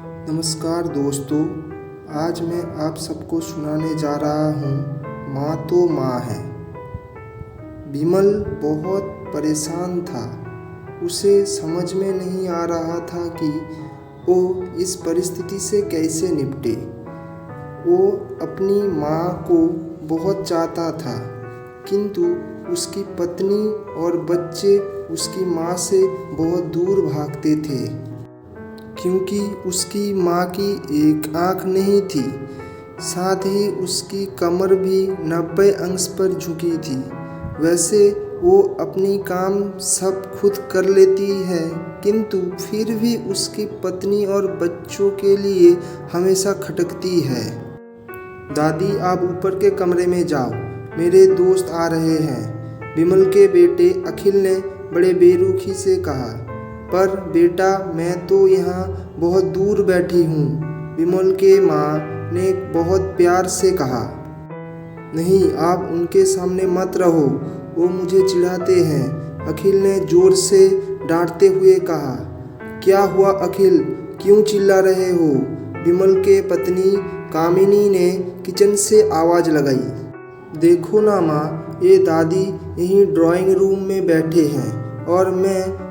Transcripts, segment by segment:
नमस्कार दोस्तों, आज मैं आप सबको सुनाने जा रहा हूँ माँ तो माँ है। विमल बहुत परेशान था। उसे समझ में नहीं आ रहा था कि वो इस परिस्थिति से कैसे निपटे। वो अपनी माँ को बहुत चाहता था, किंतु उसकी पत्नी और बच्चे उसकी माँ से बहुत दूर भागते थे, क्योंकि उसकी माँ की एक आँख नहीं थी। साथ ही उसकी कमर भी 90 अंश पर झुकी थी। वैसे वो अपनी काम सब खुद कर लेती है, किंतु फिर भी उसकी पत्नी और बच्चों के लिए हमेशा खटकती है। दादी, आप ऊपर के कमरे में जाओ, मेरे दोस्त आ रहे हैं, विमल के बेटे अखिल ने बड़े बेरुखी से कहा। पर बेटा, मैं तो यहाँ बहुत दूर बैठी हूँ, विमल के माँ ने बहुत प्यार से कहा। नहीं, आप उनके सामने मत रहो, वो मुझे चिढ़ाते हैं, अखिल ने जोर से डांटते हुए कहा। क्या हुआ अखिल, क्यों चिल्ला रहे हो? विमल के पत्नी कामिनी ने किचन से आवाज़ लगाई। देखो ना माँ, ये दादी यहीं ड्राइंग रूम में बैठे हैं और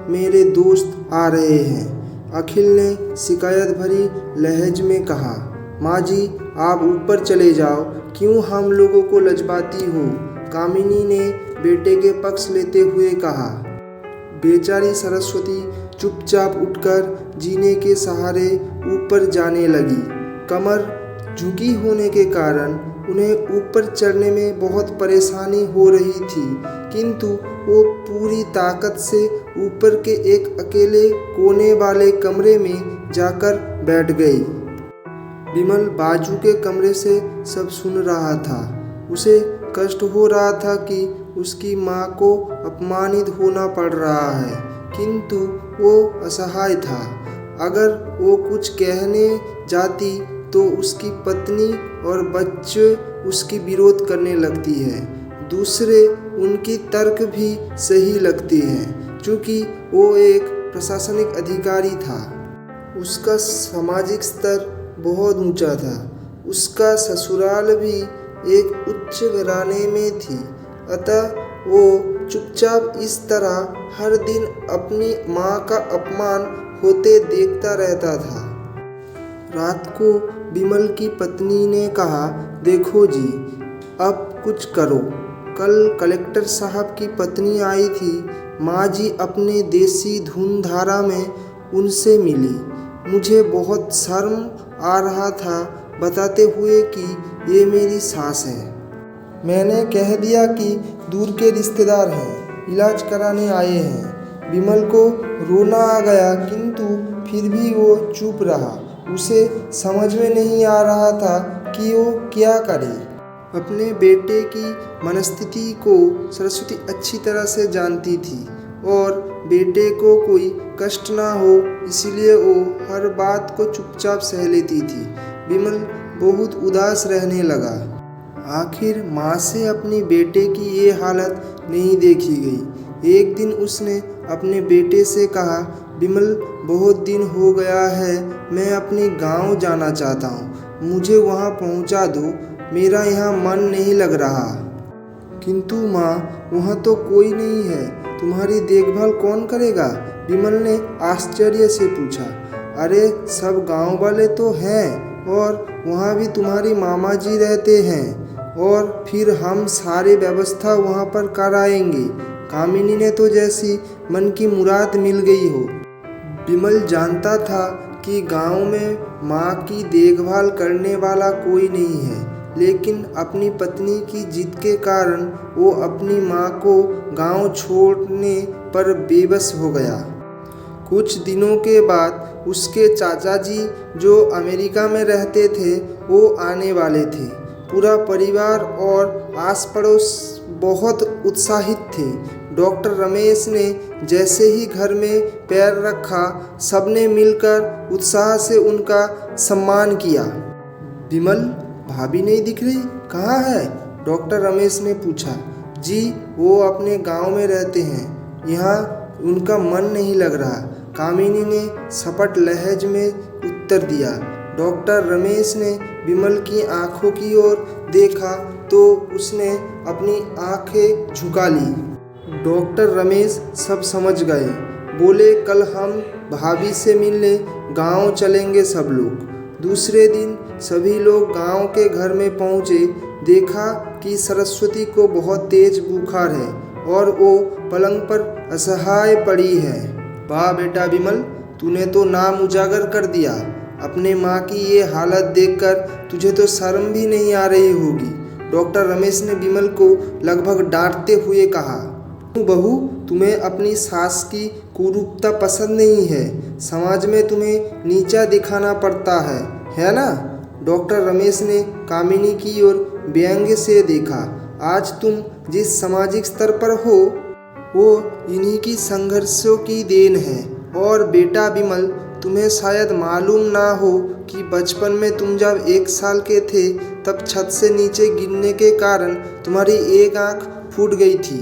मेरे दोस्त आ रहे हैं, अखिल ने शिकायत भरी लहज में कहा। माँ जी, आप ऊपर चले जाओ, क्यों हम लोगों को लजबाती हो? कामिनी ने बेटे के पक्ष लेते हुए कहा। बेचारी सरस्वती चुपचाप उठकर जीने के सहारे ऊपर जाने लगी। कमर झुकी होने के कारण उन्हें ऊपर चढ़ने में बहुत परेशानी हो रही थी, किंतु वो पूरी ताकत से ऊपर के एक अकेले कोने वाले कमरे में जाकर बैठ गई। विमल बाजू के कमरे से सब सुन रहा था। उसे कष्ट हो रहा था कि उसकी माँ को अपमानित होना पड़ रहा है, किंतु वो असहाय था। अगर वो कुछ कहने जाती तो उसकी पत्नी और बच्चे उसकी विरोध करने लगती है। दूसरे उनकी तर्क भी सही लगती हैं, क्योंकि वो एक प्रशासनिक अधिकारी था। उसका सामाजिक स्तर बहुत ऊंचा था। उसका ससुराल भी एक उच्च घराने में थी, अतः वो चुपचाप इस तरह हर दिन अपनी माँ का अपमान होते देखता रहता था। रात को विमल की पत्नी ने कहा, देखो जी, अब कुछ करो। कल कलेक्टर साहब की पत्नी आई थी। माँ जी अपने देसी धुन धारा में उनसे मिली। मुझे बहुत शर्म आ रहा था बताते हुए कि ये मेरी सास है। मैंने कह दिया कि दूर के रिश्तेदार हैं, इलाज कराने आए हैं। विमल को रोना आ गया, किंतु फिर भी वो चुप रहा। उसे समझ में नहीं आ रहा था कि वो क्या करे। अपने बेटे की मनस्थिति को सरस्वती अच्छी तरह से जानती थी और बेटे को कोई कष्ट ना हो, इसलिए वो हर बात को चुपचाप सह लेती थी। विमल बहुत उदास रहने लगा। आखिर माँ से अपने बेटे की ये हालत नहीं देखी गई। एक दिन उसने अपने बेटे से कहा, विमल, बहुत दिन हो गया है, मैं अपने गांव जाना चाहता हूँ, मुझे वहाँ पहुँचा दो, मेरा यहाँ मन नहीं लग रहा। किंतु माँ, वहाँ तो कोई नहीं है, तुम्हारी देखभाल कौन करेगा? विमल ने आश्चर्य से पूछा। अरे, सब गांव वाले तो हैं और वहाँ भी तुम्हारी मामा जी रहते हैं, और फिर हम सारी व्यवस्था वहाँ पर कराएंगे। कामिनी ने तो जैसी मन की मुराद मिल गई हो। विमल जानता था कि गांव में माँ की देखभाल करने वाला कोई नहीं है, लेकिन अपनी पत्नी की जिद के कारण वो अपनी माँ को गांव छोड़ने पर बेबस हो गया। कुछ दिनों के बाद उसके चाचा जी, जो अमेरिका में रहते थे, वो आने वाले थे। पूरा परिवार और आस पड़ोस बहुत उत्साहित थे। डॉक्टर रमेश ने जैसे ही घर में पैर रखा, सबने मिलकर उत्साह से उनका सम्मान किया। विमल, भाभी नहीं दिख रही, कहाँ है? डॉक्टर रमेश ने पूछा। जी, वो अपने गांव में रहते हैं, यहाँ उनका मन नहीं लग रहा, कामिनी ने सपट लहज में उत्तर दिया। डॉक्टर रमेश ने विमल की आंखों की ओर देखा तो उसने अपनी आंखें झुका ली। डॉक्टर रमेश सब समझ गए। बोले, कल हम भाभी से मिलने गांव चलेंगे सब लोग। दूसरे दिन सभी लोग गांव के घर में पहुंचे। देखा कि सरस्वती को बहुत तेज बुखार है और वो पलंग पर असहाय पड़ी है। वाह बेटा विमल, तूने तो नाम उजागर कर दिया। अपने माँ की ये हालत देखकर तुझे तो शर्म भी नहीं आ रही होगी। डॉक्टर रमेश ने विमल को लगभग डांटते हुए कहा, बहू, तुम्हें अपनी सास की कुरूपता पसंद नहीं है। समाज में तुम्हें नीचा दिखाना पड़ता है ना? डॉक्टर रमेश ने कामिनी की ओर व्यंग्य से देखा। आज तुम जिस सामाजिक स्तर पर हो वो इन्हीं की संघर्षों की देन है। और बेटा विमल, तुम्हें शायद मालूम ना हो कि बचपन में तुम जब 1 साल के थे तब छत से नीचे गिरने के कारण तुम्हारी एक आंख फूट गई थी।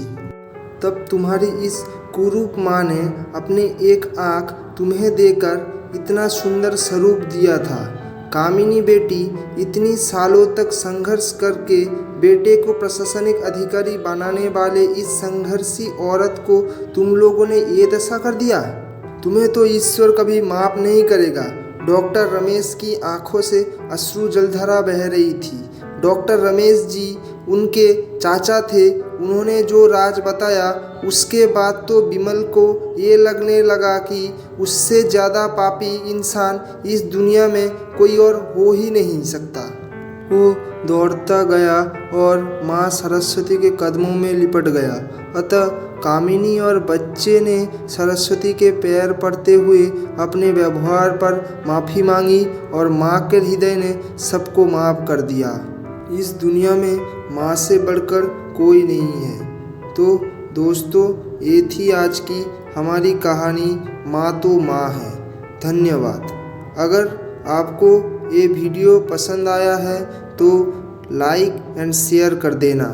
तब तुम्हारी इस कुरूप माँ ने अपनी एक आंख तुम्हें देकर इतना सुंदर स्वरूप दिया था। कामिनी बेटी, इतनी सालों तक संघर्ष करके बेटे को प्रशासनिक अधिकारी बनाने वाले इस संघर्षी औरत को तुम लोगों ने ये दशा कर दिया। तुम्हें तो ईश्वर कभी माफ नहीं करेगा। डॉक्टर रमेश की आंखों से अश्रु जलधारा बह रही थी। डॉक्टर रमेश जी उनके चाचा थे। उन्होंने जो राज बताया उसके बाद तो विमल को ये लगने लगा कि उससे ज़्यादा पापी इंसान इस दुनिया में कोई और हो ही नहीं सकता। वो दौड़ता गया और माँ सरस्वती के कदमों में लिपट गया। अतः कामिनी और बच्चे ने सरस्वती के पैर पड़ते हुए अपने व्यवहार पर माफ़ी मांगी और माँ के हृदय ने सबको माफ़ कर दिया। इस दुनिया में माँ से बढ़कर कोई नहीं है। तो दोस्तों, ये थी आज की हमारी कहानी माँ तो माँ है। धन्यवाद। अगर आपको ये वीडियो पसंद आया है तो लाइक एंड शेयर कर देना।